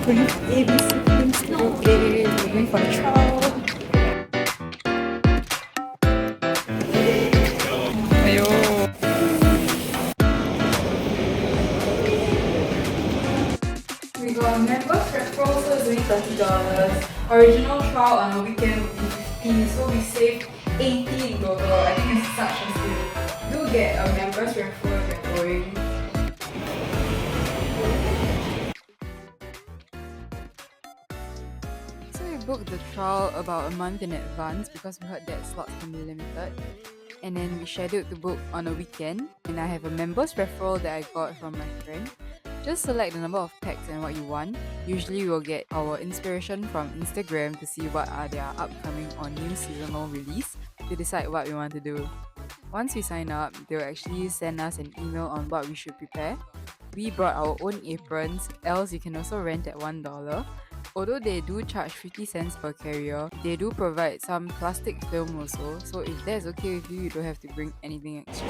with ABC Films today. We're going for a trial. Ayo. We got members referral, so it's only $30. Original trial on a weekend would be 50, so we saved 80 in total. I think it's such a steal. Do get a members referral if you're going. So we booked the trial about a month in advance because we heard that slots can be limited. And then we scheduled to book on a weekend, and I have a members referral that I got from my friend. Just select the number of packs and what you want. Usually we will get our inspiration from Instagram to see what are their upcoming or new seasonal release to decide what we want to do. Once we sign up, they will actually send us an email on what we should prepare. We brought our own aprons, else you can also rent at $1. Although they do charge 50 cents per carrier, they do provide some plastic film also, so if that's okay with you, you don't have to bring anything extra.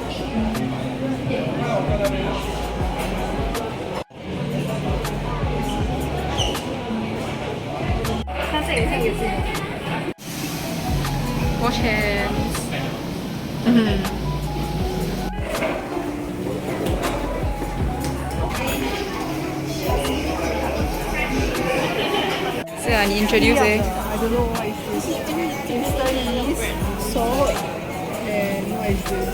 Wash hands. So, you introduce it. I don't know what is this. Instant yeast, salt, and what is this?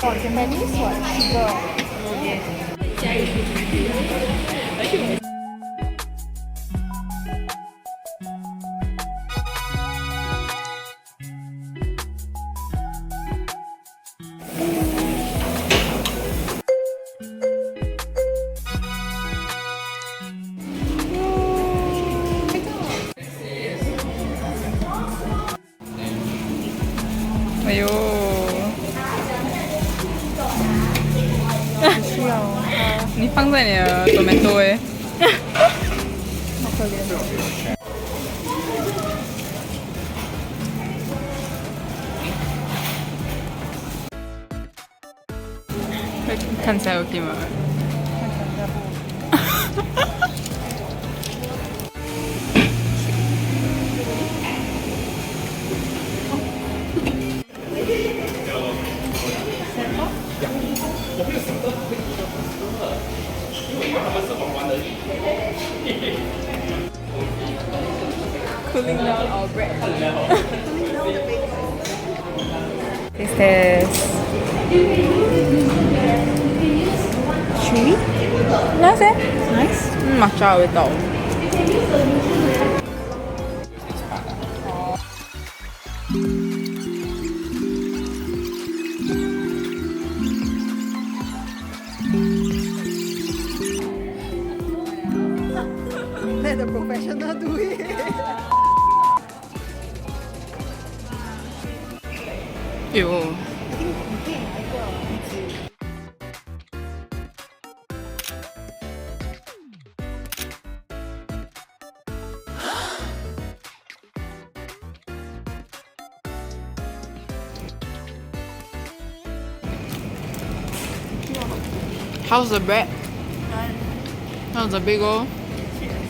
Oh, Japanese what? Sugar. Ayo. 需要它，你放在你的 tomato 欸。好可怜哦。看起来 OK 吗？看起来不 OK。Cooling down our bread. Taste test. Chewy? Nice eh? Nice. matcha 的味道。Let the professional do it. Ew. How's the bread? How's the bagel? Cheers.